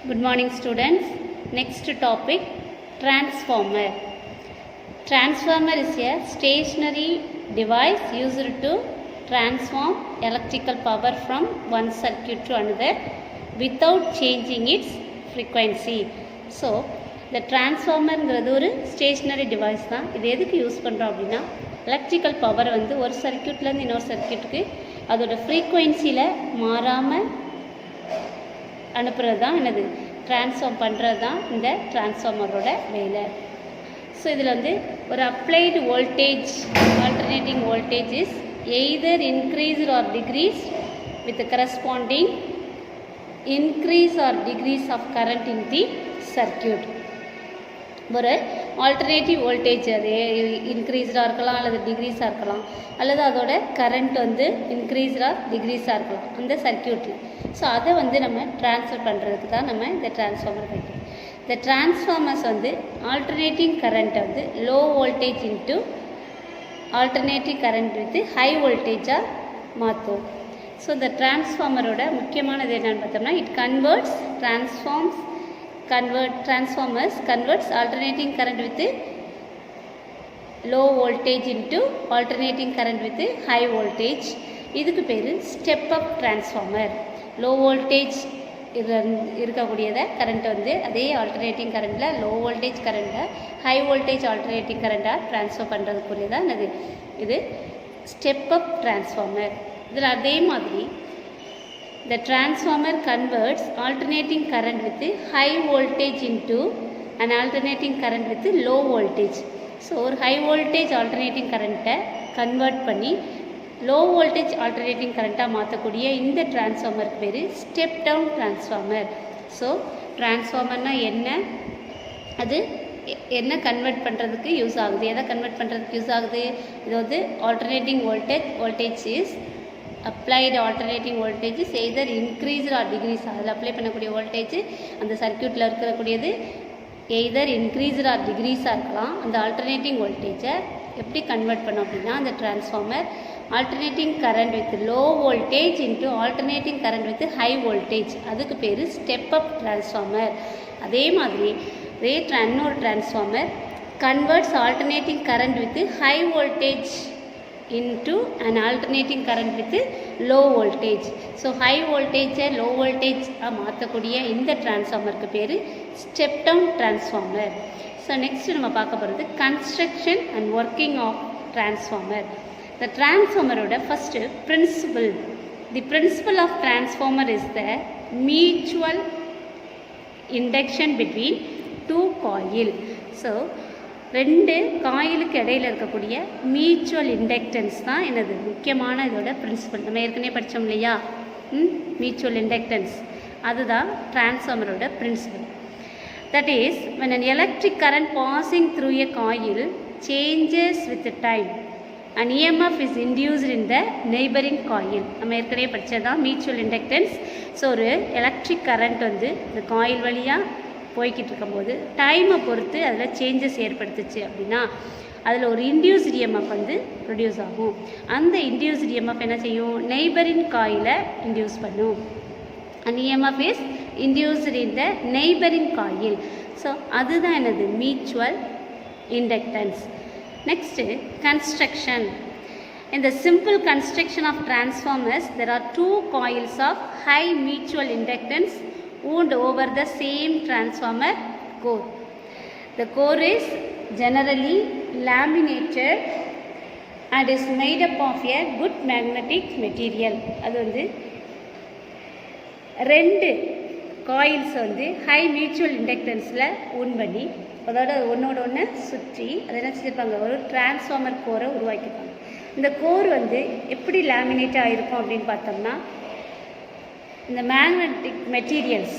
Good morning students. Next topic, transformer. Transformer is a stationary device used to transform electrical power from one circuit to another without changing its frequency. So, the transformer ஒரு stationary device தான். இது எதுக்கு use பண்ணுறோம் அப்படின்னா electrical power வந்து ஒரு சர்க்கியூட்லேருந்து இன்னொரு சர்க்கியூட்டுக்கு அதோட ஃப்ரீக்குவென்சியில் மாறாமல் அனுப்புகிறது தான் என்னது ட்ரான்ஸ்ஃபார்ம் பண்ணுறது தான் இந்த டிரான்ஸ்ஃபார்மரோட வேலை. ஸோ இதில் வந்து ஒரு applied voltage alternating voltage is either increased or decrease with corresponding increase or decrease of current in the circuit. ஒரு ஆல்டர்னேட்டிவ் வோல்டேஜ் அது இன்க்ரீஸ்டாக இருக்கலாம் அல்லது டிக்ரீஸாக இருக்கலாம் அல்லது அதோட கரண்ட் வந்து இன்க்ரீஸ்டாக டிக்ரீஸாக இருக்கலாம் அந்த சர்க்கியூட்டில். ஸோ அதை வந்து நம்ம ட்ரான்ஸ்ஃபர் பண்ணுறதுக்கு தான் நம்ம இந்த டிரான்ஸ்ஃபார்மர் வைக்கிறோம். இந்த டிரான்ஸ்ஃபார்மர்ஸ் வந்து ஆல்டர்னேட்டிங் கரண்ட்டை வந்து low voltage into alternative current with high வோல்டேஜாக மாற்றும். ஸோ இந்த டிரான்ஸ்ஃபார்மரோட முக்கியமானது என்னென்னு பார்த்தோம்னா it transformers converts alternating current with low voltage into alternating current with high voltage. இதுக்கு பேர் step up transformer. Low voltage இருக்கக்கூடியதை கரண்ட் வந்து அதே ஆல்டர்னேட்டிங் கரண்ட்டில் லோ வோல்டேஜ் கரண்ட்டை ஹை வோல்டேஜ் ஆல்டர்னேட்டிங் கரண்ட்டாக ட்ரான்ஸ்ஃபர் பண்ணுறதுக்குரியதான் இது ஸ்டெப் அப் டிரான்ஸ்ஃபார்மர். இதில் அதே மாதிரி the transformer converts alternating current with high voltage into an alternating current with low voltage. So ஒரு high voltage alternating current-ஐ convert பண்ணி low voltage alternating current-ஆ மாற்றக்கூடிய இந்த டிரான்ஸ்ஃபார்மருக்கு பேர் ஸ்டெப் டவுன் டிரான்ஸ்ஃபார்மர். ஸோ டிரான்ஸ்ஃபார்மர்னால் என்ன, அது என்ன கன்வெர்ட் பண்ணுறதுக்கு யூஸ் ஆகுது, எதை கன்வெர்ட் பண்ணுறதுக்கு யூஸ் ஆகுது, இது வந்து alternating voltage is applied alternating voltage either increase or degrees. அதில் அப்ளை பண்ணக்கூடிய வோல்டேஜ் அந்த சர்க்கியூட்டில் இருக்கக்கூடியது எய்தர் இன்க்ரீஸ் ஆர் டிக்ரீஸாக இருக்கலாம். அந்த ஆல்டர்னேட்டிங் வோல்டேஜை எப்படி கன்வெர்ட் பண்ணோம் அப்படின்னா அந்த transformer alternating current with low voltage into alternating current with high voltage, அதுக்கு பேர் ஸ்டெப் அப் டிரான்ஸ்ஃபார்மர். அதே மாதிரி இன்னொரு transformer converts alternating current with high voltage into an alternating current with low voltage. So high voltage low voltage மாற்றக்கூடிய இந்த டிரான்ஸ்ஃபார்மருக்கு பேர் step down transformer. So next நம்ம பார்க்க போகிறது construction and working of transformer. இந்த டிரான்ஸ்ஃபார்மரோட first principle. The principle of transformer is the mutual induction between two coil. So ரெண்டு காயிலுக்கு இடையில் இருக்கக்கூடிய மியூச்சுவல் இண்டக்டன்ஸ் தான் என்னது முக்கியமான இதோட பிரின்சிபல். நம்ம ஏற்கனவே படித்தோம் இல்லையா மியூச்சுவல் இண்டக்டன்ஸ், அதுதான் டிரான்ஸ்ஃபார்மரோட principle. That is when an electric current passing through a coil changes with time an EMF is induced in the neighboring coil. நம்ம ஏற்கனவே படித்ததான் மியூச்சுவல் இண்டக்டன்ஸ். ஸோ ஒரு எலக்ட்ரிக் கரண்ட் வந்து இந்த காயில் வழியாக போய்கிட்டு இருக்கும்போது டைமை பொறுத்து அதில் சேஞ்சஸ் ஏற்படுத்துச்சு அப்படின்னா அதில் ஒரு இன்டியூஸ்ட் இஎம்எஃப் வந்து ப்ரொடியூஸ் ஆகும். அந்த இன்டியூஸ்ட் இஎம்எஃப் என்ன செய்யும், நெய்பரின் காயிலை இன்டியூஸ் பண்ணும். And EMF is induced in the நெய்பரின் காயில். ஸோ அதுதான் என்னது mutual inductance. Next construction. In the simple construction of transformers, there are two coils of high mutual inductance wound over the same transformer core. The core is generally laminated and is made up of a good magnetic material. அது வந்து ரெண்டு coils வந்து high mutual இண்டக்டன்ஸில் ஊன் பண்ணி அதோட ஒன்றோட ஒன்று சுற்றி அதை என்ன செஞ்சுருப்பாங்க, ஒரு டிரான்ஸ்ஃபார்மர் கோரை உருவாக்கியிருப்பாங்க. இந்த கோர் வந்து எப்படி லேமினேட் ஆகிருக்கும் அப்படின்னு பார்த்தோம்னா இந்த magnetic materials,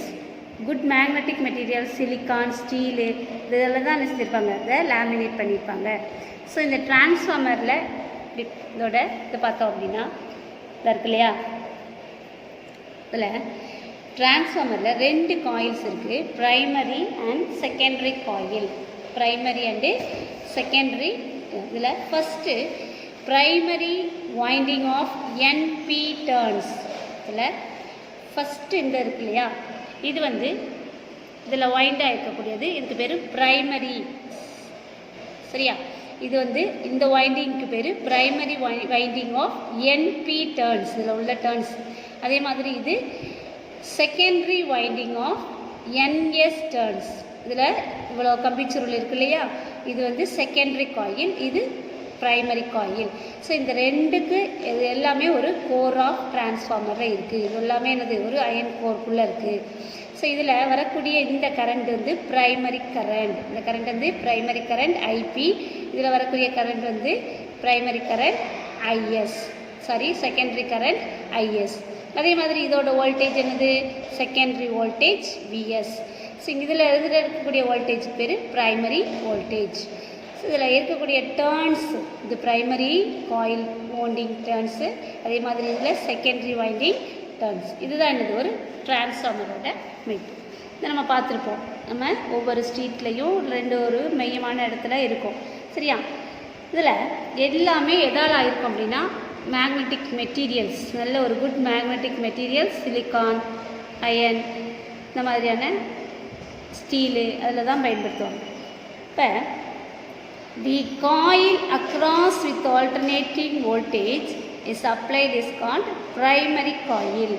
good magnetic materials, silicon, steel இதெல்லாம் தான் நினைச்சிருப்பாங்க, அதை லேமினேட் பண்ணியிருப்பாங்க. ஸோ இந்த டிரான்ஸ்ஃபார்மரில் இதோட இதை பார்த்தோம் அப்படின்னா இதாக இருக்கு இல்லையா, இதில் டிரான்ஸ்ஃபார்மரில் ரெண்டு காயில்ஸ் இருக்குது, primary and secondary coil. Primary and secondary. இதில் first primary winding of NP turns. இதில் ஃபஸ்ட்டு இந்த இருக்கு இல்லையா, இது வந்து இதில் வைண்டாக இருக்கக்கூடியது இதுக்கு பேர் ப்ரைமரி. சரியா? இது வந்து இந்த வைண்டிங்க்கு பேர் primary winding of NP turns, இதில் உள்ள டர்ன்ஸ். அதே மாதிரி இது secondary winding of NS turns. இதில் இவ்வளோ கம்பி சுருள் இருக்கு இல்லையா, இது வந்து செகண்டரி காயில், இது ப்ரைமரி காயில். ஸோ இந்த ரெண்டுக்கு இது எல்லாமே ஒரு கோர் ஆஃப் டிரான்ஸ்ஃபார்மரில் இருக்குது. இது எல்லாமே என்னது ஒரு அயன் கோர்க்குள்ளே இருக்குது. ஸோ இதில் வரக்கூடிய இந்த கரண்ட் வந்து ப்ரைமரி கரண்ட். இந்த கரண்ட் வந்து ப்ரைமரி கரண்ட் ஐபி. இதில் வரக்கூடிய கரண்ட் வந்து primary current IS, secondary current IS. அதே மாதிரி இதோட வோல்டேஜ் என்னது செகண்டரி வோல்டேஜ் விஎஸ். ஸோ இதில் இருக்கக்கூடிய வோல்டேஜ் பேர் ப்ரைமரி வோல்டேஜ். ஸோ இதில் இருக்கக்கூடிய டர்ன்ஸ் இது ப்ரைமரி காயில் வைண்டிங் டர்ன்ஸு, அதே மாதிரி இதில் செகண்டரி வைண்டிங் டர்ன்ஸ். இதுதான் என்னது ஒரு டிரான்ஸ்ஃபார்மரோட மெயின். இதை நம்ம பார்த்துருப்போம். நம்ம ஒவ்வொரு ஸ்ட்ரீட்லேயும் ஒரு மையமான இடத்துல இருக்கும். சரியா? இதில் எல்லாமே எதால் ஆயிருக்கும் அப்படின்னா மேக்னெட்டிக் மெட்டீரியல்ஸ், நல்ல ஒரு good magnetic materials, silicon, iron, இந்த மாதிரியான ஸ்டீலு அதில் தான் பயன்படுத்துவாங்க. இப்போ the coil across with alternating voltage is applied is called primary coil.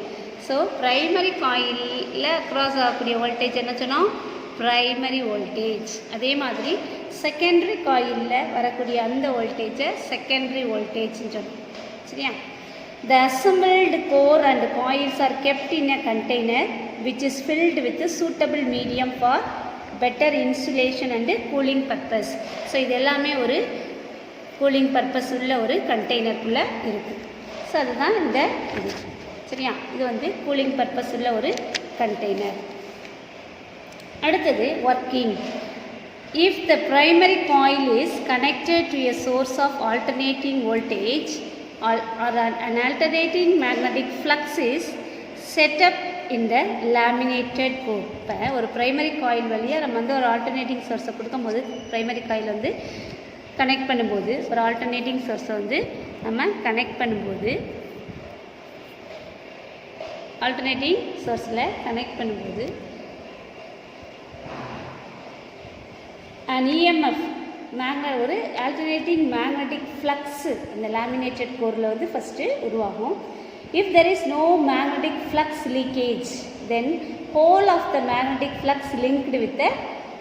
So primary காயிலில் அக்ராஸ் ஆகக்கூடிய வோல்டேஜ் என்ன சொன்னோம் ப்ரைமரி வோல்டேஜ். அதே மாதிரி செகண்டரி காயிலில் வரக்கூடிய அந்த வோல்டேஜை செகண்டரி வோல்டேஜ்னு சொன்னோம். சரியா? The assembled core and coils are kept in a container which is filled with a suitable medium for better insulation and cooling purpose. So இது எல்லாமே ஒரு கூலிங் பர்பஸ் உள்ள ஒரு கண்டெய்னருக்குள்ளே இருக்குது. ஸோ அதுதான் இந்த இது. சரியா? இது வந்து கூலிங் பர்பஸ் உள்ள ஒரு கண்டெய்னர். அடுத்தது working. If the primary coil is connected to a source of alternating voltage or an alternating magnetic flux is set up in the laminated core. இப்போ ஒரு ப்ரைமரி காயில் வழியாக நம்ம வந்து ஒரு ஆல்டர்னேட்டிங் சோர்ஸை கொடுக்கும்போது ப்ரைமரி காயில் வந்து கனெக்ட் பண்ணும்போது ஒரு ஆல்டர்னேட்டிங் சோர்ஸை வந்து நம்ம கனெக்ட் பண்ணும்போது ஆல்டர்னேட்டிங் சோர்ஸில் கனெக்ட் பண்ணும்போது an EMF ஒரு ஆல்டர்னேட்டிங் மேக்னெட்டிக் ஃப்ளக்ஸு அந்த லேமினேட்டட் கோரில் வந்து ஃபஸ்ட்டு உருவாகும். If there is no magnetic flux leakage, then whole of the magnetic flux linked with the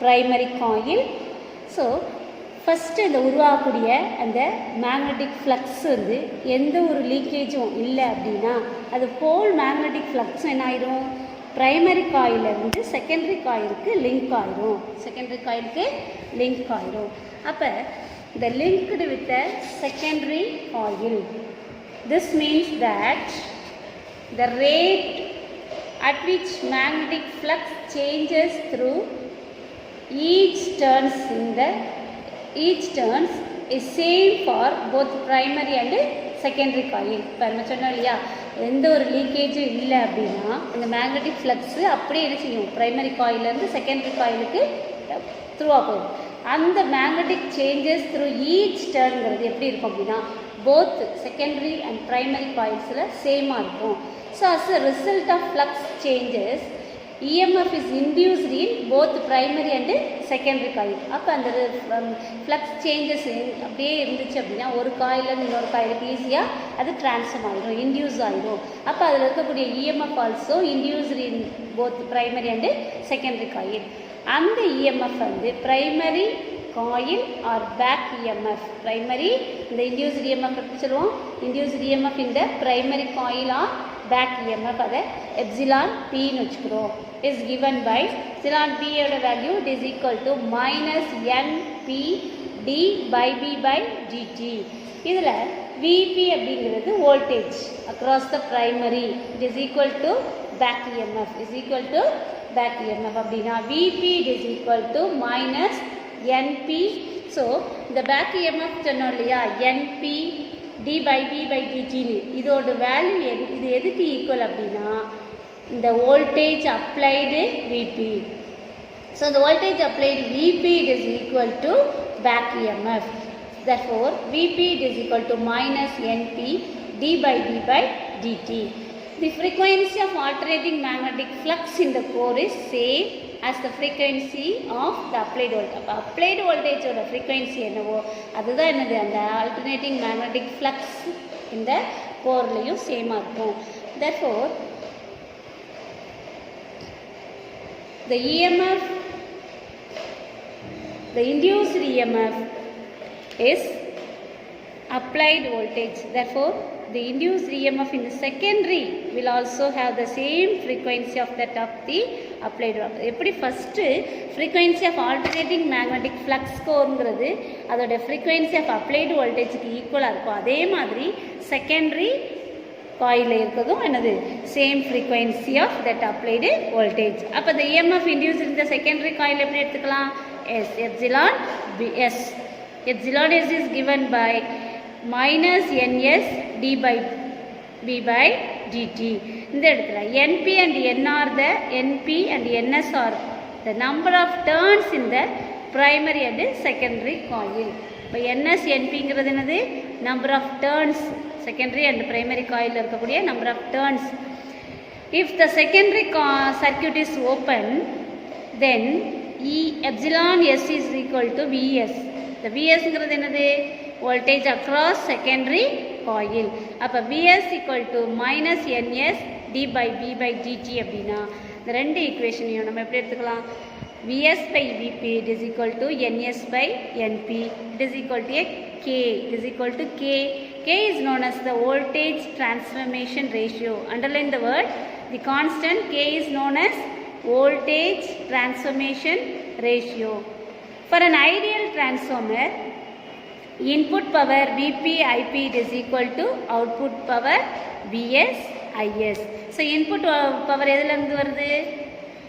primary coil. So first இந்த உருவாகக்கூடிய அந்த மேக்னெட்டிக் ஃப்ளக்ஸ் வந்து எந்த ஒரு லீக்கேஜும் இல்லை அப்படின்னா அது ஹோல் மேக்னெட்டிக் ஃப்ளக்ஸும் என்ன ஆயிரும் ப்ரைமரி காயிலிருந்து செகண்டரி காயிலுக்கு லிங்க் ஆயிரும். செகண்டரி காயிலுக்கு லிங்க் ஆயிரும். அப்போ இந்த linked with the secondary coil. This means that the rate at which magnetic flux changes through each turns is same for both primary and secondary coil. இப்போ நம்ம சொன்னோம் இல்லையா எந்த ஒரு லீக்கேஜும் இல்லை அப்படின்னா அந்த மேக்னெட்டிக் ஃப்ளக்ஸு அப்படியே என்ன செய்யும் ப்ரைமரி காயிலேருந்து செகண்டரி காயிலுக்கு த்ரூவாக போகும். அந்த மேக்னெட்டிக் சேஞ்சஸ் த்ரூ ஈச் டர்ன்ங்கிறது எப்படி இருக்கும் அப்படின்னா போத் செகண்டரி அண்ட் ப்ரைமரி காயில்ஸில் சேமாக இருக்கும். So as a result of flux changes EMF is induced in both primary and secondary coil. அப்போ அந்த ஃப்ளக்ஸ் சேஞ்சஸ் அப்படியே இருந்துச்சு அப்படின்னா ஒரு காயிலேருந்து இன்னொரு காயிலுக்கு ஈஸியாக அது ட்ரான்ஸ்ஃபார்ம் ஆகிடும், இன்டியூஸ் ஆகிடும். அப்போ அதில் இருக்கக்கூடிய EMF also induced in both primary and secondary coil. அந்த EMF வந்து primary coil or back EMF. Primary இந்த இன்டியூஸ்டு EMF எப்படி சொல்லுவோம் இன்டியூஸ்டு EMF இந்த primary coil or back EMF அதை எப்சிலான் பின்னு வச்சுக்கிறோம். இஸ் கிவன் பை எப்சிலான் பியோட value it is equal to -NP d/B/dt. இதில் VP அப்படிங்கிறது voltage across the primary it is equal to back EMF is equal to back EMF அப்படின்னா VP it is equal to -NP. So இந்த back EMF சொன்னோம் இல்லையா NP d/B/dtன்னு இதோட value இது எதுக்கு equal அப்படின்னா இந்த வோல்டேஜ் அப்ளைடு VP. ஸோ இந்த voltage applied VP it is equal to back EMF. Therefore VP it is equal to -NP d/B/dt. The frequency of alternating magnetic flux in the core is same as the frequency of the applied voltage. அப்போ applied voltage ஓட frequency என்னவோ அதுதான் என்னது அந்த alternating magnetic flux இந்த கோர்லையும் சேமாக இருக்கும். Therefore, the EMF, the induced EMF is applied voltage. Therefore, the induced EMF in the secondary will also have the same frequency of that of the applied voltage. எப்படி first frequency of alternating magnetic flux கோருங்கிறது அதோட frequency of applied voltageக்கு ஈக்குவலாக இருக்கும். அதே மாதிரி secondary காயிலில் இருக்கிறதும் என்னது same frequency of that applied voltage. அப்போ the EMF induced in the secondary coil எப்படி எடுத்துக்கலாம்? S epsilon S. Epsilon S is given by minus ns d by b by dt. இந்த இடத்துல np and n are the np and ns are the number of turns in the primary and secondary coil. இப்போ ns npங்கிறது என்னது number of turns secondary and primary coil இருக்கக்கூடிய number of turns. If the secondary circuit is open, then E epsilon S is equal to Vs. The Vs ங்கிறது என்னது voltage across secondary coil. அப்போ Vs equal to minus ns d by b by dt அப்படின்னா இந்த ரெண்டு ஈக்குவேஷனையும் நம்ம எப்படி எடுத்துக்கலாம்? Vs by Vp it is equal to ns by np it is equal to a k it is equal to k. K is known as the voltage transformation ratio. Underline the word. The constant K is known as voltage transformation ratio. For an ideal transformer, input power Vp Ip is equal to output power Vs Is. So input power எதிலிருந்து வருது?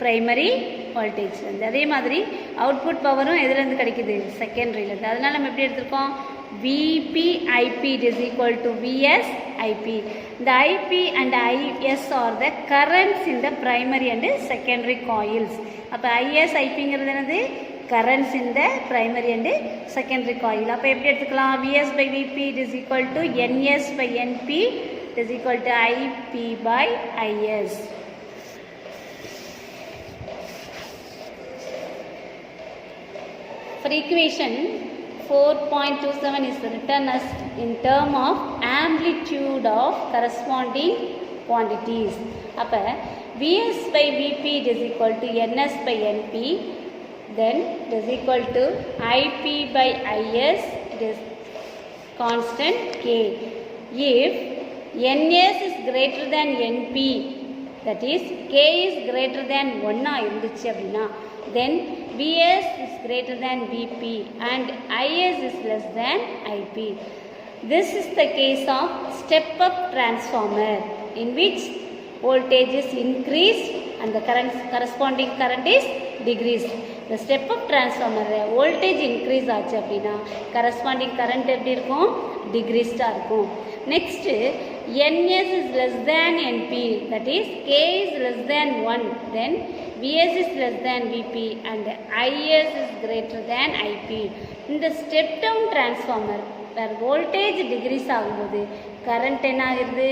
Primary வோல்டேஜ்லேருந்து. அதே மாதிரி output பவரும் எதுலேருந்து கிடைக்குது? செகண்டரியிலேருந்து. அதனால் நம்ம எப்படி எடுத்திருக்கோம்? Vp Ip is equal to Vs Ip. The Ip and Is are the currents in the primary and secondary coils. அப்போ Is Ipங்கிறது என்னது? currents in the primary and secondary coil. அப்போ எப்படி எடுத்துக்கலாம்? Vs by Vp it is equal to ns by np it is equal to Ip by Is. For equation 4.27 is written as in term of amplitude of corresponding quantities. அப்போ Vs by Vp it is equal to ns by np, then it is equal to Ip by Is, it is constant K. If ns is greater than np, that is K is greater than 1 இருந்துச்சு அப்படின்னா, then Vs is greater than Vp and Is is less than Ip. This is the case of step-up transformer in which voltage is increased and the corresponding current is decreased. The step-up transformer voltage increase ஆச்சு அப்படின்னா corresponding current எப்படி இருக்கும்? decreased-ஆ இருக்கும். Next, ns is less than np, that is K is less than 1, then Vs is less than Vp and Is is greater than Ip. இந்த step down transformer where voltage decrease ஆகும்போது current என்ன ஆகுது?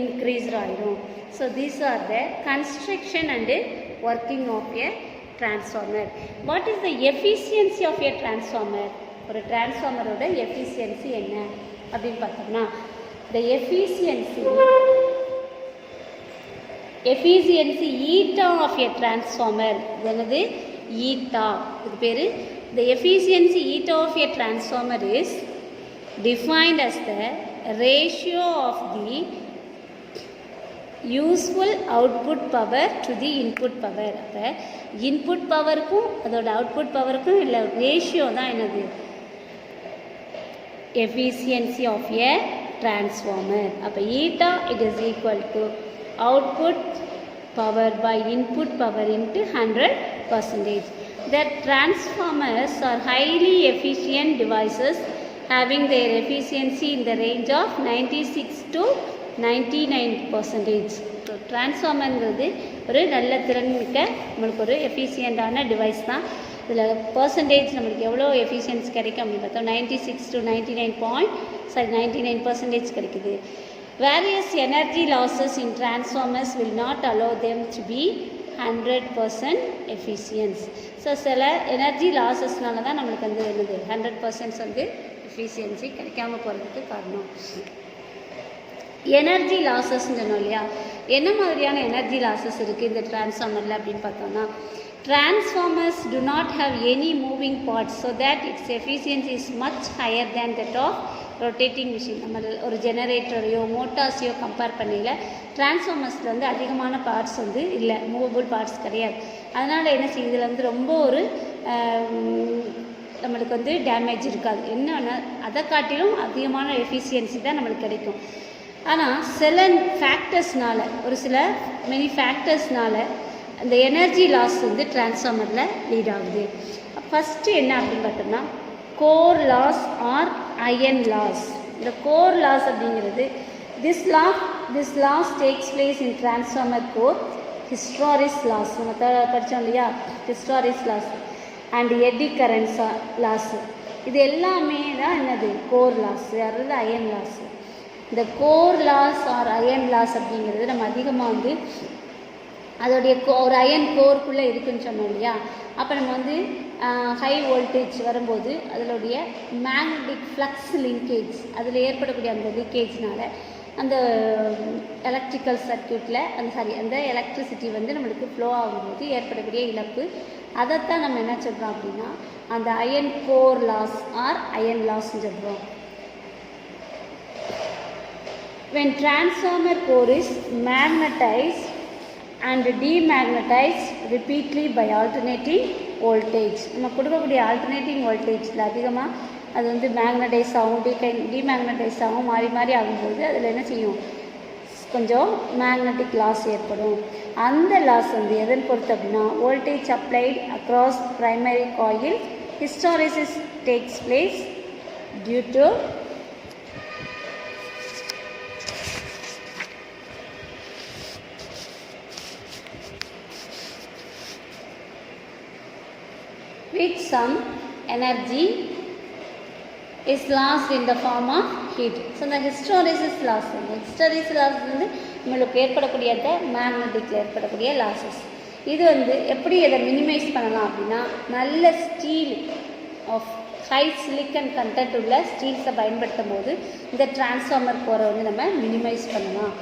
increased ஆகிடும். So these are the construction and working of a transformer. What is the efficiency of a transformer? ஒரு transformerோட efficiency என்ன அப்படின்னு பார்த்தோம்னா, the efficiency eta of a transformer என்னது? eta. இதுக்கு பேர் the efficiency eta of a transformer is defined as the ratio of the useful output power to the input power. அப்போ input powerக்கும் அதோட output powerக்கும் இல்லை ரேஷியோ தான் என்னது? efficiency of a transformer. அப்போ eta it is equal to output power by input power into 100%. The transformers are highly efficient devices having their efficiency in the range of 96 to 99%. So transformerங்கிறது ஒரு நல்ல திறன்மிக்க நம்மளுக்கு ஒரு எஃபிஷியண்டான device தான். இதில் percentage நம்மளுக்கு எவ்வளோ எஃபிஷியன்சி கிடைக்கும் அப்படின்னு பார்த்தோம் 96 to 99% கிடைக்குது. Various energy losses in transformers will not allow them to be 100% efficient. So சில எனர்ஜி லாஸஸ்னால தான் நம்மளுக்கு வந்து என்னது 100% வந்து எஃபிஷியன்சி கிடைக்காம போகிறதுக்கு காரணம். எனர்ஜி லாஸஸ்ன்னு சொன்னோம் இல்லையா, என்ன மாதிரியான எனர்ஜி லாஸஸ் இருக்குது இந்த டிரான்ஸ்ஃபார்மரில் அப்படின்னு பார்த்தோம்னா, transformers do not have any moving parts so that its efficiency is much higher than that of rotating machine. நம்ம ஒரு ஜெனரேட்டரையோ மோட்டார்ஸையோ கம்பேர் பண்ணல டிரான்ஸ்ஃபார்மர்ஸில் வந்து அதிகமான பார்ட்ஸ் வந்து இல்லை, மூவபிள் பார்ட்ஸ் கிடையாது. அதனால் என்ன செய்யுது, இதில் வந்து ரொம்ப ஒரு நம்மளுக்கு வந்து டேமேஜ் இருக்காது. என்னன்னா அதை காட்டிலும் அதிகமான எஃபிஷியன்சி தான் நம்மளுக்கு கிடைக்கும். ஆனால் சில ஃபேக்டர்ஸ்னால, ஒரு சில மெனி ஃபேக்டர்ஸ்னால அந்த எனர்ஜி லாஸ் வந்து டிரான்ஸ்ஃபார்மரில் லீட் ஆகுது. ஃபஸ்ட்டு என்ன அப்படின்னு பார்த்தோம்னா, core loss or iron loss. இந்த கோர் லாஸ் அப்படிங்கிறது this loss takes place in transformer core. Hysteresis loss நம்ம படித்தோம் இல்லையா, hysteresis loss and eddy currents loss, இது எல்லாமே தான் என்னது கோர் லாஸ் அல்லது அயன் லாஸ். இந்த core loss or iron loss அப்படிங்கிறது நம்ம அதிகமாக வந்து அதோடைய ஒரு அயன் கோருக்குள்ளே இருக்குதுன்னு சொன்னோம் இல்லையா. அப்போ நம்ம வந்து ஹை வோல்டேஜ் வரும்போது அதனுடைய மேக்னெட்டிக் ஃப்ளக்ஸ் லிங்கேஜ், அதில் ஏற்படக்கூடிய அந்த லீக்கேஜ்னால் அந்த எலக்ட்ரிக்கல் சர்க்யூட்டில் அந்த எலக்ட்ரிசிட்டி வந்து நம்மளுக்கு ஃப்ளோ ஆகும்போது ஏற்படக்கூடிய இழப்பு, அதைத்தான் நம்ம என்ன சொல்கிறோம் அப்படின்னா அந்த iron core loss or iron லாஸ்ன்னு சொல்கிறோம். When transformer core is magnetized and demagnetized repeatedly by alternating voltage, நம்ம கொடுக்கக்கூடிய ஆல்டர்னேட்டிங் வோல்டேஜில் அதிகமாக அது வந்து மேக்னடைஸ் ஆகும், டிமேக்னடைஸ் ஆகும், மாறி மாறி ஆகும்போது அதில் என்ன செய்யும், கொஞ்சம் மேக்னெட்டிக் லாஸ் ஏற்படும். அந்த லாஸ் வந்து எதன் பொறுத்து அப்படின்னா, voltage applied across primary coil, hysteresis takes place due to which some energy is lost in the form of heat. So இந்த ஹிஸ்டாரிசிஸ் லாஸ் வந்து நம்மளுக்கு ஏற்படக்கூடிய அந்த மேக்னெட்டிக்கில் ஏற்படக்கூடிய லாஸஸ். இது வந்து எப்படி அதை மினிமைஸ் பண்ணலாம் அப்படின்னா, நல்ல steel of high silicon content உள்ள ஸ்டீல்ஸை பயன்படுத்தும் போது இந்த டிரான்ஸ்ஃபார்மர் கோரை வந்து நம்ம மினிமைஸ் பண்ணலாம்.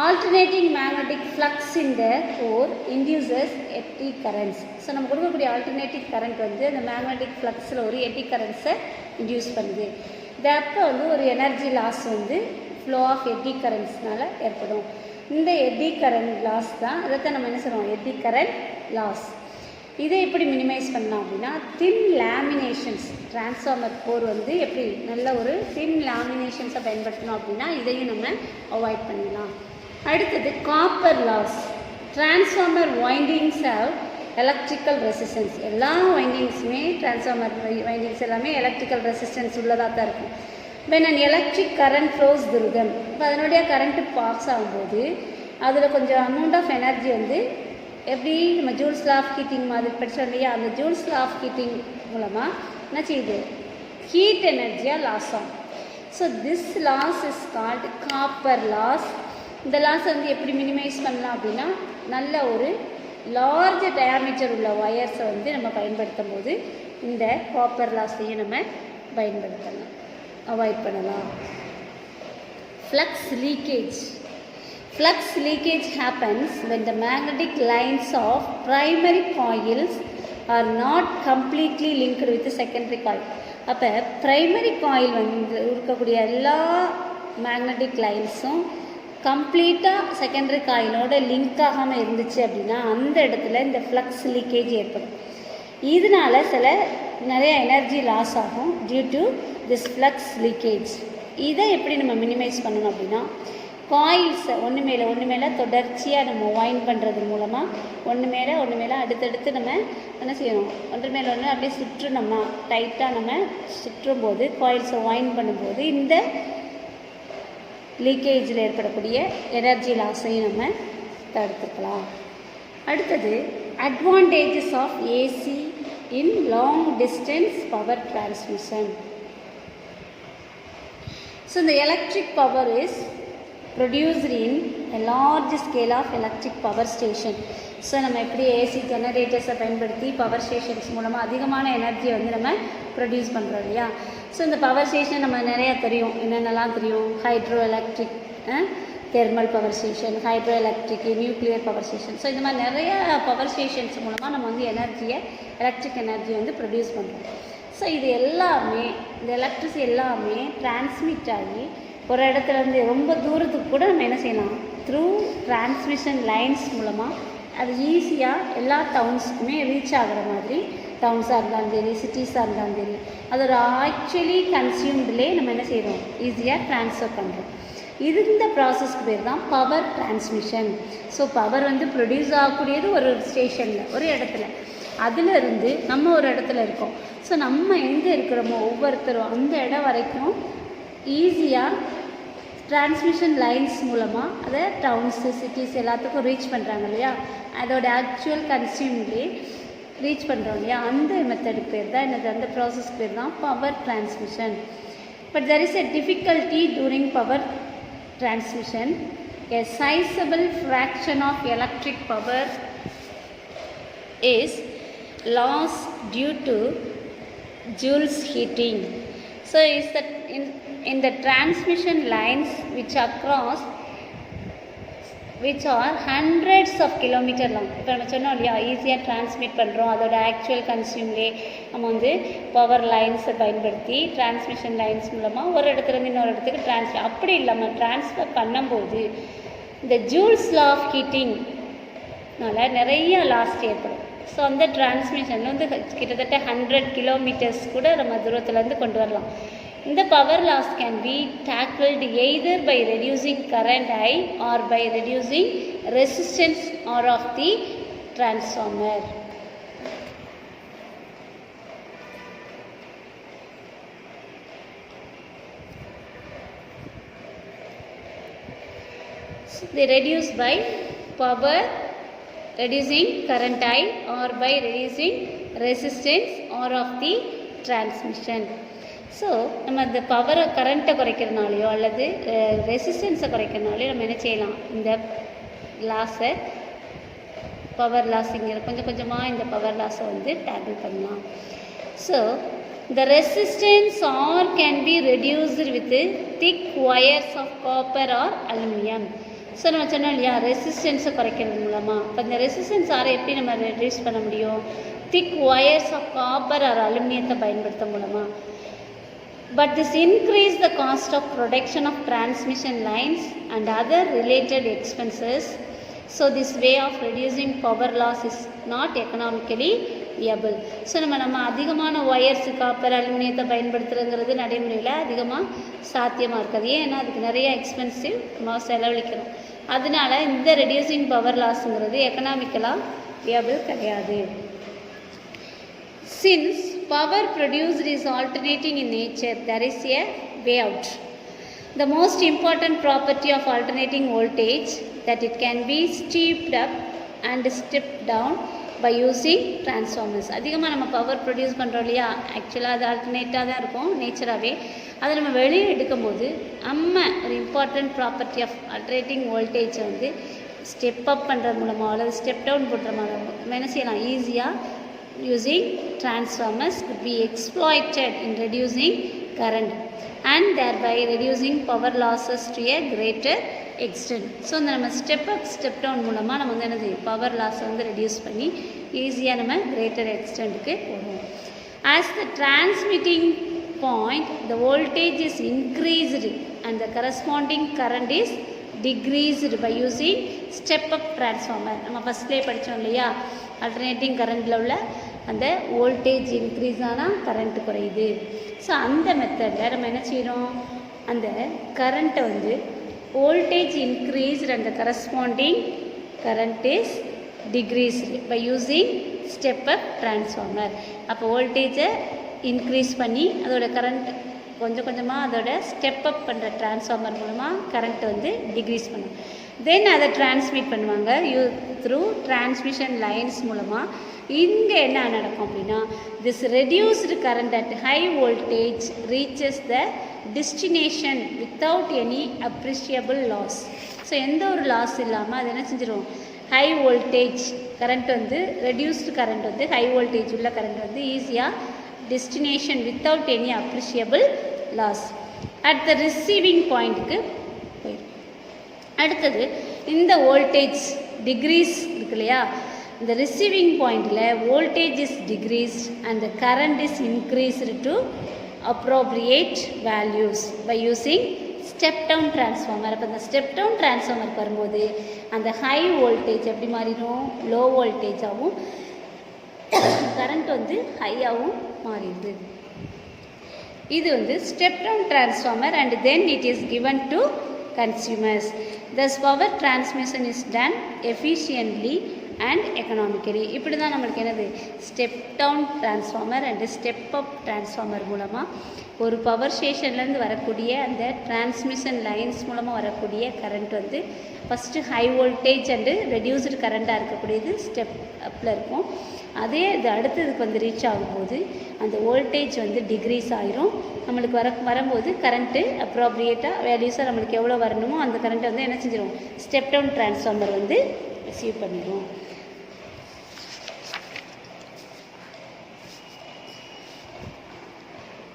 Alternating magnetic flux in the core induces eddy currents. So நம்ம கொடுக்கக்கூடிய ஆல்டர்னேட்டிவ் கரண்ட் வந்து அந்த மேக்னெட்டிக் ஃப்ளக்ஸில் ஒரு எட்டி கரண்ட்ஸை இன்டியூஸ் பண்ணுது. இது அப்போ வந்து ஒரு எனர்ஜி லாஸ் வந்து ஃப்ளோ ஆஃப் எட்டி கரண்ட்ஸ்னால் ஏற்படும். இந்த எட்டி கரண்ட் லாஸ் தான், அதைத்தான் நம்ம என்ன சொல்லுவோம், எட்டி கரண்ட் லாஸ். இதை எப்படி மினிமைஸ் பண்ணலாம் அப்படின்னா, தின் லேமினேஷன்ஸ், டிரான்ஸ்ஃபார்மர் கோர் வந்து எப்படி நல்ல ஒரு தின் லேமினேஷன்ஸை பயன்படுத்தணும் அப்படின்னா இதையும் நம்ம அவாய்ட் பண்ணிடலாம். அடுத்தது copper loss. Transformer windings have electrical resistance. எல்லா வைண்டிங்ஸுமே டிரான்ஸ்ஃபார்மர் வைண்டிங்ஸ் எல்லாமே எலக்ட்ரிக்கல் ரெசிஸ்டன்ஸ் உள்ளதாக தான் இருக்கும். when an electric current flows through them, இப்போ அதனுடைய கரண்ட்டு பாஸ் ஆகும்போது அதில் கொஞ்சம் அமௌண்ட் ஆஃப் எனர்ஜி வந்து எப்படி நம்ம ஜூல்ஸ் லா ஆஃப் ஹீட்டிங் மாதிரி படித்தோம் இல்லையா, அந்த ஜூல்ஸ் லா ஆஃப் ஹீட்டிங் மூலமாக என்ன செய்யுது, ஹீட் எனர்ஜியாக லாஸ் ஆகும். So this loss is called copper loss. இந்த லாஸ் வந்து எப்படி மினிமைஸ் பண்ணலாம் அப்படின்னா, நல்ல ஒரு லார்ஜ் டயாமீட்டர் உள்ள ஒயர்ஸை வந்து நம்ம பயன்படுத்தும் போது இந்த காப்பர் லாஸையும் நம்ம பயன்படுத்தலாம், அவாய்ட் பண்ணலாம். Flux leakage. Flux leakage happens when the magnetic lines of primary coils are not completely linked with the secondary coil. அப்போ ப்ரைமரி காயில் வந்து இருக்கக்கூடிய எல்லா மேக்னெட்டிக் லைன்ஸும் கம்ப்ளீட்டாக செகண்டரி காயிலோட லிங்க் ஆகாமல் இருந்துச்சு அப்படின்னா அந்த இடத்துல இந்த ஃப்ளக்ஸ் லீக்கேஜ் ஏற்படும். இதனால் நிறைய எனர்ஜி லாஸ் ஆகும் due to this flux leakage. இதை எப்படி நம்ம மினிமைஸ் பண்ணணும் அப்படின்னா, காயில்ஸை ஒன்று மேலே தொடர்ச்சியாக நம்ம வைண்ட் பண்ணுறது மூலமாக ஒன்று மேலே அடுத்தடுத்து நம்ம என்ன செய்யணும், ஒன்று மேலே ஒன்று அப்படியே சுற்றணும்னா டைட்டாக நம்ம சுற்றும்போது காயில்ஸை வைண்ட் பண்ணும்போது இந்த லீக்கேஜில் ஏற்படக்கூடிய எனர்ஜி லாஸையும் நம்ம தடுத்துக்கலாம். அடுத்தது advantages of AC in long distance power transmission. So இந்த electric power is produced in a large scale of electric power station. So நம்ம எப்படி ஏசி ஜெனரேட்டர்ஸை பயன்படுத்தி பவர் ஸ்டேஷன்ஸ் மூலமாக அதிகமான எனர்ஜியை வந்து நம்ம ப்ரொடியூஸ் பண்ணுறோம் இல்லையா. ஸோ இந்த பவர் ஸ்டேஷன் நம்ம நிறையா தெரியும், என்னென்னலாம் தெரியும், hydro electric, thermal power station, hydro electric, nuclear power station. So இந்த மாதிரி நிறைய பவர் ஸ்டேஷன்ஸ் மூலமாக நம்ம வந்து எனர்ஜியை, எலக்ட்ரிக் எனர்ஜியை வந்து ப்ரொடியூஸ் பண்ணுறோம். ஸோ இது எல்லாமே, இந்த எலக்ட்ரிசிட்டி எல்லாமே டிரான்ஸ்மிட் ஆகி ஒரு இடத்துலேருந்து ரொம்ப தூரத்துக்கு கூட நம்ம என்ன செய்யலாம், த்ரூ டிரான்ஸ்மிஷன் லைன்ஸ் மூலமாக அது ஈஸியாக எல்லா டவுன்ஸுக்குமே ரீச் ஆகிற மாதிரி, டவுன்ஸாக இருந்தாலும் சரி, சிட்டிஸாக இருந்தாலும் சரி, அதோட ஆக்சுவலி கன்சியூம்ட்லேயே நம்ம என்ன செய்கிறோம், ஈஸியாக ட்ரான்ஸ்ஃபர் பண்ணுறோம். இந்த ப்ராசஸ்க்கு பேர் தான் பவர் டிரான்ஸ்மிஷன். ஸோ பவர் வந்து ப்ரொடியூஸ் ஆகக்கூடியது ஒரு ஸ்டேஷனில், ஒரு இடத்துல, அதிலிருந்து நம்ம ஒரு இடத்துல இருக்கோம். ஸோ நம்ம எங்கே இருக்கிறோமோ ஒவ்வொருத்தரும் அந்த இடம் வரைக்கும் ஈஸியாக டிரான்ஸ்மிஷன் லைன்ஸ் மூலமாக அதை டவுன்ஸு, சிட்டிஸ் எல்லாத்துக்கும் ரீச் பண்ணுறாங்க இல்லையா. அதோட ஆக்சுவல் கன்சியூம்லே ரீச் பண்ணுறோம் இல்லையா. அந்த மெத்தடுக்கு பேர் தான் என்னது, அந்த ப்ராசஸ்க்கு பேர் தான் power transmission. But there is a difficulty during power transmission. A sizable fraction of electric power is lost due to Joule's heating. So is that in the transmission lines which are hundreds of kilometers long. இப்போ நம்ம சொன்னோம் இல்லையா, ஈஸியாக transmit பண்ணுறோம், அதோட actual கன்சியூம்லே நம்ம வந்து power லைன்ஸை பயன்படுத்தி டிரான்ஸ்மிஷன் லைன்ஸ் மூலமாக ஒரு இடத்துலேருந்து இன்னொரு இடத்துக்கு அப்படி இல்லாமல் ட்ரான்ஸ்ஃபர் பண்ணும்போது இந்த ஜூல்ஸ் லா ஆஃப் ஹீட்டிங்னால நிறைய லாஸ் ஏற்படும். ஸோ அந்த டிரான்ஸ்மிஷனில் வந்து கிட்டத்தட்ட 100 kilometers கூட நம்ம தூரத்துலேருந்து கொண்டு வரலாம். The power loss can be tackled either by reducing current I or by reducing resistance R of the transformer. So they reduce by power reducing current I or by reducing resistance R of the transmission. So நம்ம இந்த பவரை, கரண்ட்டை குறைக்கிறனாலையோ அல்லது ரெசிஸ்டன்ஸை குறைக்கிறனாலையோ நம்ம என்ன செய்யலாம், இந்த லாஸை, பவர் லாஸுங்கிற கொஞ்சம் கொஞ்சமாக இந்த பவர் லாஸை வந்து டேக்கிள் பண்ணலாம். So the resistance R can be reduced with thick wires of copper or aluminum. So நம்ம சொன்னோம் இல்லையா, ரெசிஸ்டன்ஸை குறைக்கிறது மூலமாக. இப்போ இந்த ரெசிஸ்டன்ஸ் ஆரை எப்படி நம்ம ரெடியூஸ் பண்ண முடியும், திக் ஒயர்ஸ் ஆஃப் காப்பர் ஆர் அலுமினியத்தை பயன்படுத்த மூலமாக. But this increase the cost of production of transmission lines and other related expenses. So this way of reducing power loss is not economically viable. So நம்ம அதிகமான wires, copper, அலுமினியத்தை பயன்படுத்துகிறங்கிறது நடைமுறையில் அதிகமாக சாத்தியமாக இருக்காது. ஏன்னா அதுக்கு நிறைய எக்ஸ்பென்சிவ் நம்ம செலவழிக்கிறோம். அதனால இந்த ரெடியூசிங் பவர் லாஸுங்கிறது எக்கனாமிக்கலாக வியபிள் கிடையாது. Since power produced is alternating in nature, there is a way out. The most important property of alternating voltage that it can be stepped up and stepped down by using transformers. அதிகமாக நம்ம power produce பண்ணுறோம் இல்லையா, ஆக்சுவலாக அது ஆல்டர்னேட்டாக தான் இருக்கும் நேச்சராகவே. அதை நம்ம வெளியே எடுக்கும்போது நம்ம ஒரு இம்பார்ட்டண்ட் ப்ராப்பர்ட்டி ஆஃப் ஆல்டர்னேட்டிங் வோல்டேஜை வந்து ஸ்டெப் அப் பண்ணுறது மூலமாக அல்லது ஸ்டெப் டவுன் பண்ணுற மூலமாக நம்ம என்ன செய்யலாம், ஈஸியாக using transformers could be exploited in reducing current and thereby reducing power losses to a greater extent. So இந்த நம்ம ஸ்டெப் அப் ஸ்டெப் டவுன் மூலமாக நம்ம வந்து என்ன செய்யும், பவர் லாஸை வந்து ரெடியூஸ் பண்ணி ஈஸியாக நம்ம கிரேட்டர் எக்ஸ்டென்ட்டுக்கு போடுவோம். As the transmitting point the voltage is increased and the corresponding current is decreased by using step up transformer. நம்ம ஃபஸ்ட்லேயே படித்தோம் இல்லையா, ஆல்டர்னேட்டிங் கரண்டில் உள்ள அந்த வோல்டேஜ் இன்க்ரீஸ் ஆனால் கரண்ட்டு குறையுது. ஸோ அந்த மெத்தடில் நம்ம என்ன செய்கிறோம், அந்த கரண்ட்டை வந்து voltage increased and corresponding current is decreased by using step up transformer. அப்போ வோல்டேஜை இன்க்ரீஸ் பண்ணி அதோட கரண்ட் கொஞ்சம் கொஞ்சமாக அதோட ஸ்டெப் அப் பண்ணுற டிரான்ஸ்ஃபார்மர் மூலமாக கரண்ட்டை வந்து டிக்ரீஸ் பண்ணும். தென் அதை டிரான்ஸ்மிட் பண்ணுவாங்க த்ரூ டிரான்ஸ்மிஷன் லைன்ஸ் மூலமாக. இங்கே என்ன நடக்கும் அப்படின்னா, this reduced current at high voltage reaches the destination without any appreciable loss. So எந்த ஒரு லாஸ் இல்லாமல் அது என்ன செஞ்சிடும், ஹை வோல்டேஜ் கரண்ட் வந்து ரெடியூஸ்டு கரண்ட் வந்து ஹை வோல்டேஜ் உள்ள கரண்ட் வந்து ஈஸியாக destination without any appreciable loss at the receiving பாயிண்ட்டுக்கு போயிடும். அடுத்தது இந்த வோல்டேஜ் டிக்ரீஸ் இருக்கு இல்லையா, இந்த ரிசீவிங் பாயிண்டில் voltage is decreased and the current is increased to appropriate values by using step down transformer. அப்போ இந்த ஸ்டெப் டவுன் டிரான்ஸ்ஃபார்மருக்கு வரும்போது அந்த ஹை வோல்டேஜ் எப்படி மாறிடும், லோ வோல்டேஜாகவும் கரண்ட் வந்து ஹையாகவும் மாறிடுது. இது வந்து step down transformer and then it is given to consumers. Thus power transmission is done efficiently and economically. இப்படி தான் நம்மளுக்கு என்னது step down transformer and step up transformer மூலமாக ஒரு பவர் ஸ்டேஷன்லேருந்து வரக்கூடிய அந்த டிரான்ஸ்மிஷன் லைன்ஸ் மூலமாக வரக்கூடிய கரண்ட் வந்து first high voltage and reduced கரண்ட்டாக இருக்கக்கூடியது ஸ்டெப் அப்பில் இருக்கும். அதே இது அடுத்ததுக்கு வந்து ரீச் ஆகும்போது அந்த வோல்டேஜ் வந்து டிக்ரீஸ் ஆகிரும். நம்மளுக்கு வரும்போது கரண்ட்டு அப்ராப்ரியேட்டாக வேல்யூஸாக நம்மளுக்கு எவ்வளோ வரணுமோ அந்த கரண்ட்டை வந்து என்ன செஞ்சிடும், ஸ்டெப் டவுன் டிரான்ஸ்ஃபார்மர் வந்து ரிசீவ் பண்ணிடும்.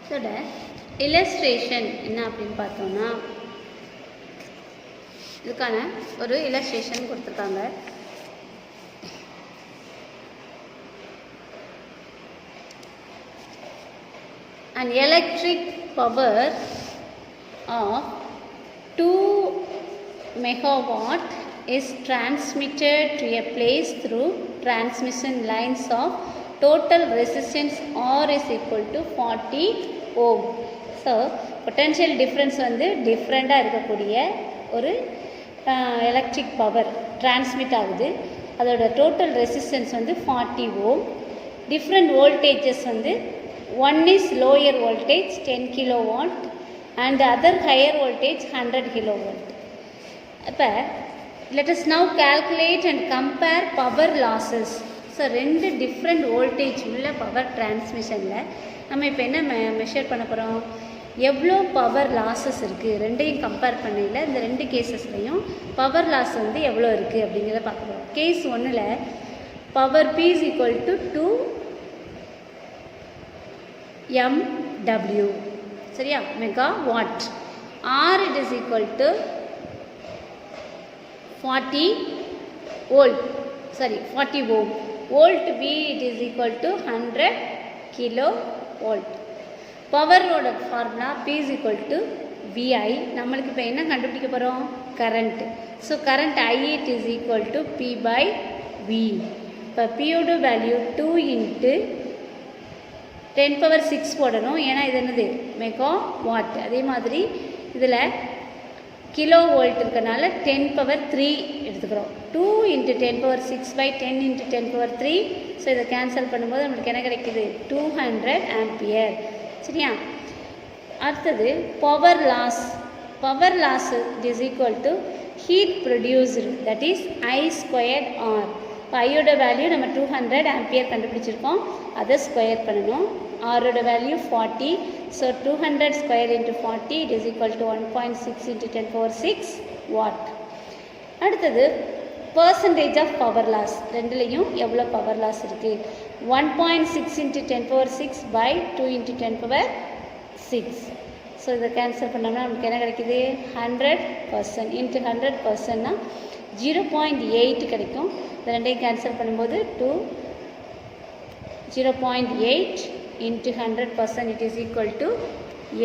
இதோட இல்லஸ்ட்ரேஷன் என்ன அப்படின்னு பார்த்தோம்னா, இதுக்கான ஒரு இல்லஸ்ட்ரேஷன் கொடுத்துருக்காங்க. An electric power of 2 megawatt is transmitted to a place through transmission lines of total resistance R is equal to 40 ohm. So potential difference வந்து டிஃப்ரெண்ட்டாக இருக்கக்கூடிய ஒரு எலக்ட்ரிக் பவர் டிரான்ஸ்மிட் ஆகுது. அதோட டோட்டல் ரெசிஸ்டன்ஸ் வந்து 40 ohm. டிஃப்ரெண்ட் வோல்டேஜஸ் வந்து one is lower voltage 10 kilowatt and other higher voltage 100 kilowatt. அப்போ let us now calculate and compare power losses. So ரெண்டு டிஃப்ரெண்ட் வோல்டேஜ் உள்ள பவர் டிரான்ஸ்மிஷனில் நம்ம இப்போ என்ன மெஷர் பண்ண போகிறோம், எவ்வளோ பவர் லாஸஸ் இருக்குது ரெண்டையும் கம்பேர் பண்ணையில் இந்த ரெண்டு கேசஸ்லையும் பவர் லாஸ் வந்து எவ்வளோ இருக்குது அப்படிங்கிறத பார்க்க போகிறோம். கேஸ் 1ல் power P is equal to 2 MW, சரியா, mega what. R it is equal to 40 volt, sorry 40 ohm. Volt V it is equal to 100 kilovolt. பவரோட formula P is equal to VI. நம்மளுக்கு இப்போ என்ன கண்டுபிடிக்க போகிறோம், current. So current I it is equal to P by V. இப்போ Pயோட value 2 into 10⁶ போடணும், ஏன்னா இது என்னது மெகா வாட். அதே மாதிரி இதில் கிலோ வோல்ட் இருக்கனால 10⁻3 எடுத்துக்கிறோம். 2 into 10⁶ by 10 into 10⁻3. ஸோ இதை கேன்சல் பண்ணும்போது நம்மளுக்கு என்ன கிடைக்கிது, 200 ஆம்பியர். சரியா. அடுத்தது power loss. Power loss is equal to heat produced, that is I² R. இப்போ ஐயோட வேல்யூ நம்ம 200 ஆம்பியர் கண்டுபிடிச்சிருக்கோம், அதை ஸ்கொயர் பண்ணணும். ஆரோட value 40. So 200 square into 40 it is equal to 1.6 into 10⁶ what. அடுத்தது பர்சன்டேஜ் ஆஃப் பவர் லாஸ். ரெண்டுலேயும் எவ்வளோ பவர் லாஸ் இருக்குது, 1.6 into 10⁶ by 2 into 10⁶. ஸோ இதை கேன்சல் பண்ணோம்னா நமக்கு என்ன கிடைக்கிது, 100% இன்ட்டு 100%னா 0.8 கிடைக்கும். இந்த ரெண்டையும் கேன்சல் பண்ணும்போது 0.8 into 100% it is equal to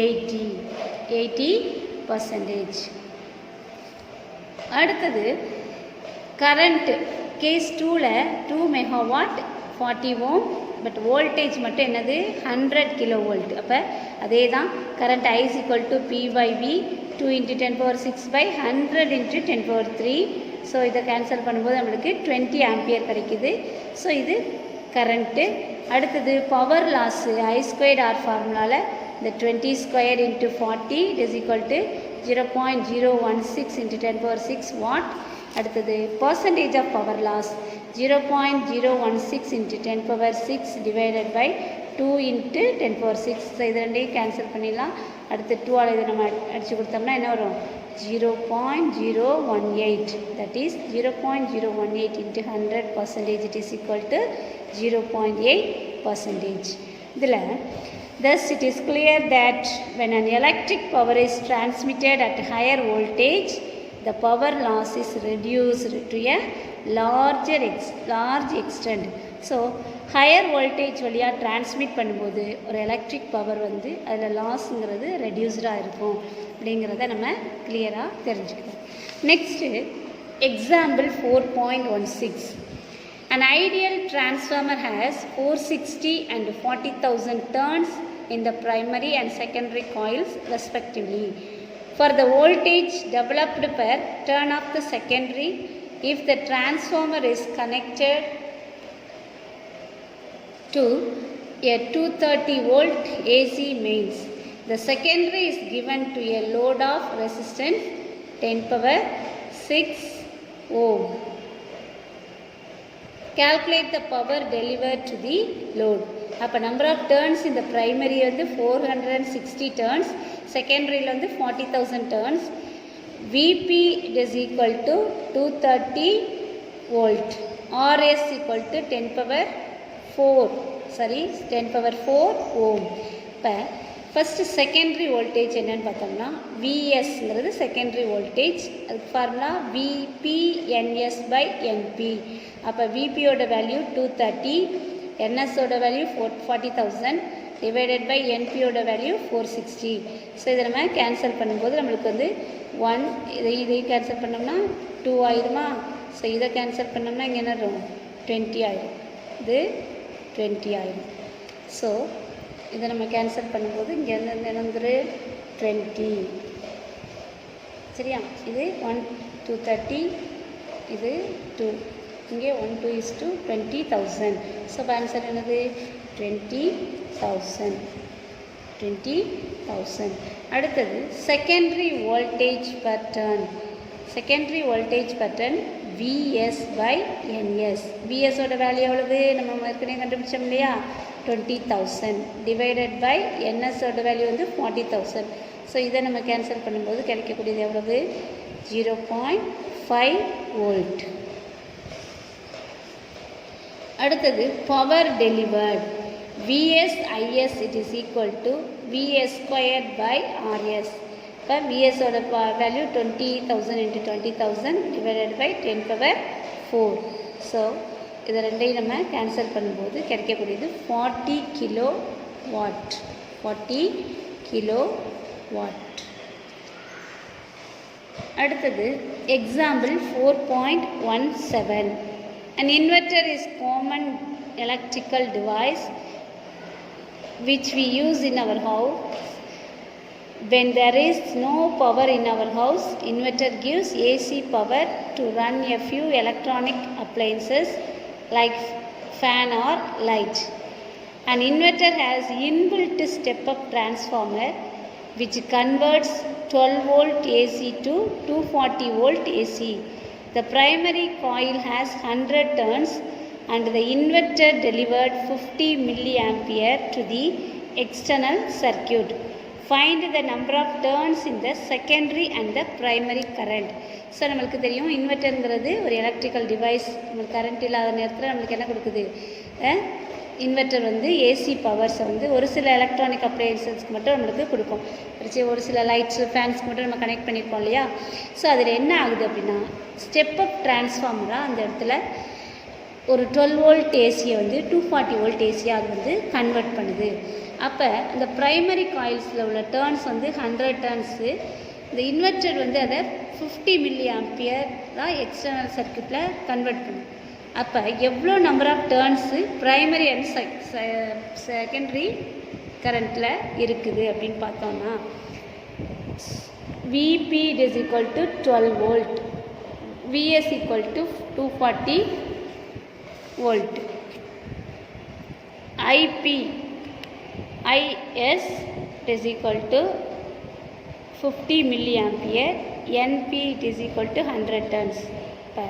80%. அடுத்தது கரண்ட் கேஸ் 2ல் 2 மெகாவாட் 40 ohm, பட் வோல்டேஜ் மட்டும் என்னது 100 kilovolt. அப்போ அதே தான் current I is equal to P by V 2 into 10⁶ by 100 into 10⁻3. So இதை கேன்சல் பண்ணும்போது நம்மளுக்கு 20 ஆம்பியர் கிடைக்குது. ஸோ இது கரண்ட்டு. அடுத்தது பவர் லாஸு I² R ஃபார்முலாவில் இந்த 20² into 40 it is equal to 0.016 into 10 power 6 watt. அடுத்தது percentage of power loss 0.016 into 10 power 6 divided by 2 into 10 power 6. So இது ரெண்டையும் கேன்சல் பண்ணிடலாம். அடுத்து 2 இதை நம்ம அடித்து கொடுத்தோம்னா என்ன வரும் 0.018, that is 0.018 into 100% it is equal to 0.8%. இதில் thus it is clear that when an electric power is transmitted at higher voltage, the power loss is reduced to a large extent. So higher voltage வழியாக transmit பண்ணும்போது ஒரு electric power வந்து அதில் லாஸுங்கிறது ரெடியூஸ்டாக இருக்கும் அப்படிங்கிறத நம்ம கிளியராக தெரிஞ்சுக்கணும். Next example 4.16. An ideal transformer has 460 and 40,000 turns in the primary and secondary coils respectively. For the voltage developed per turn of the secondary, if the transformer is connected to a 230 volt AC mains, the secondary is given to a load of resistance 10 power 6 ohm. Calculate the power delivered to the load. அப்போ number of turns இந்த primary வந்து 460 turns, செகண்டரியில் வந்து 40,000 turns. VP is equal to 230 volt. RS equal to 10 power 4 ohm. இப்போ first secondary voltage என்னென்னு பார்த்தோம்னா விஎஸ்ங்கிறது secondary voltage. அதுக்கு formula VPNS by NP. அப்போ விபியோட வேல்யூ 230, என்எஸோட வேல்யூ 40,000 டிவைடட் பை என்பியோட வேல்யூ 460. ஸோ இதை நம்ம கேன்சல் பண்ணும்போது நம்மளுக்கு வந்து 1 இதையும் கேன்சல் பண்ணோம்னா 2 ஆயிடுமா. ஸோ இதை கேன்சல் பண்ணோம்னா இங்கே என்ன வரும் 20 ஆயிடும், இது 20 ஆயிடும். ஸோ இதை நம்ம கேன்சல் பண்ணும்போது இங்கே என்னங்கிற 20 சரியா. இது 1 230, இது 2, இங்கே 1 2 is to 20,000. ஸோ ஆன்சர் என்னது 20,000. அடுத்தது secondary voltage per turn. Secondary voltage per turn VS by NS. VSோட வேல்யூ எவ்வளவு நம்ம ஏற்கனவே கண்டுபிடிச்சோம் இல்லையா 20,000 டிவைடட் பை NSோட வேல்யூ வந்து 40,000. ஸோ இதை நம்ம கேன்சல் பண்ணும்போது கிடைக்கக்கூடியது எவ்வளவு 0.5 வோல்ட். அடுத்தது power delivered VS/IS it is equal to VS squared by RS. இப்போ VSோட value 20,000 into 20,000 divided by 10 power 4. So இதை ரெண்டையும் நம்ம கேன்சல் பண்ணும்போது கிடைக்கக்கூடியது 40 kilowatt. அடுத்தது example 4.17. An inverter is common electrical device which we use in our house. When there is no power in our house, inverter gives AC power to run a few electronic appliances like fan or light. An inverter has inbuilt step-up transformer which converts 12 volt AC to 240 volt AC. The primary coil has 100 turns and the inverter delivered 50 milliampere to the external circuit. Find the number of turns in the secondary and the primary current. So நம்மளுக்கு தெரியும் இன்வெர்ட்டருங்கிறது ஒரு electrical device. நம்மளுக்கு current இல்லாத நேரத்தில் நம்மளுக்கு என்ன கொடுக்குது, inverter வந்து ஏசி பவர்ஸை வந்து ஒரு சில எலக்ட்ரானிக் அப்ளையன்சஸ்க்கு மட்டும் நம்மளுக்கு கொடுக்கும். ஒரு சில லைட்ஸு ஃபேன்ஸ்க்கு மட்டும் நம்ம கனெக்ட் பண்ணியிருப்போம் இல்லையா. ஸோ அதில் என்ன ஆகுது அப்படின்னா ஸ்டெப் அப் டிரான்ஸ்ஃபார்மராக அந்த இடத்துல ஒரு 12 வோல்ட் ஏசியை வந்து 240 வோல்ட் ஏசியாக அது வந்து கன்வெர்ட் பண்ணுது. அப்போ அந்த ப்ரைமரி காயில்ஸில் உள்ள டர்ன்ஸ் வந்து 100 டர்ன்ஸு. இந்த இன்வெர்ட்டர் வந்து அதை 50 மில்லி ஆம்பியராக எக்ஸ்டர்னல் சர்க்யூட்டில் கன்வெர்ட் பண்ணும். அப்போ எவ்வளோ number of turns primary and secondary கரண்ட்டில் இருக்குது அப்படின்னு பார்த்தோம்னா VP is equal to 12 volt, VS equal to 240 volt, IS is equal to 50 milliampere, NP it is equal to 100 turns. இப்போ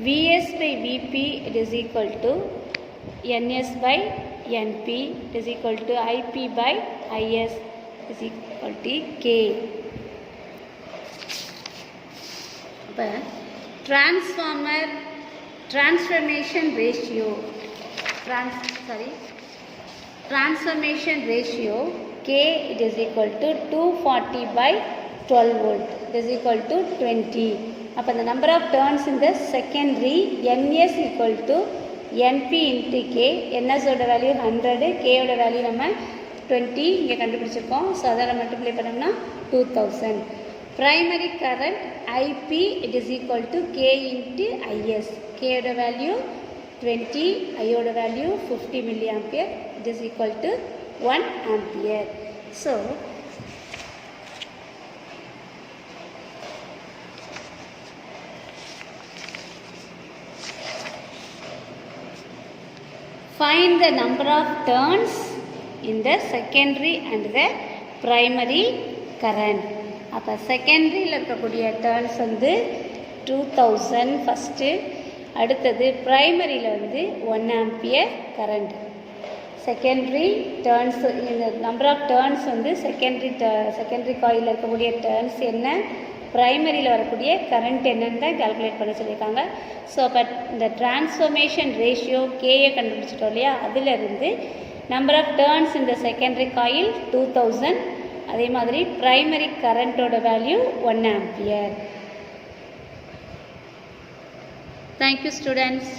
Vs by Vp it is equal to Ns by Np it is equal to Ip by Is is equal to K. இப்போ transformation ratio K it is equal to 240 by 12 volt it is equal to 20. அப்போ the number of turns in the secondary Ns equal to Np into K. Ns ஓட value 100, K ஓட value நம்ம 20 இங்கே கண்டுபிடிச்சிருக்கோம். So அதில் multiply பண்ணோம்னா 2000. Primary current IP it is equal to K into Is. K ஓட value 20, I ஓட value 50 milliampere it is equal to 1 ampere. So find the number of turns in the secondary and the primary current. அப்போ செகண்டரியில் இருக்கக்கூடிய turns வந்து 2000 first, அடுத்தது ப்ரைமரியில் வந்து 1 ampere current. Secondary turns, இந்த number of turns வந்து secondary காயிலில் இருக்கக்கூடிய டேர்ன்ஸ் என்ன, ப்ரைமரியில் வரக்கூடிய கரண்ட் என்னன்னு தான் கால்குலேட் பண்ண சொல்லியிருக்காங்க. ஸோ அப்போ இந்த டிரான்ஸ்ஃபர்மேஷன் ரேஷியோ கேயை கண்டுபிடிச்சிட்டோம் இல்லையா, அதிலிருந்து நம்பர் ஆஃப் டேர்ன்ஸ் இந்த செகண்டரி காயில் 2000, அதே மாதிரி ப்ரைமரி கரண்ட்டோட வேல்யூ 1 ஆம்பியர். Thank you students.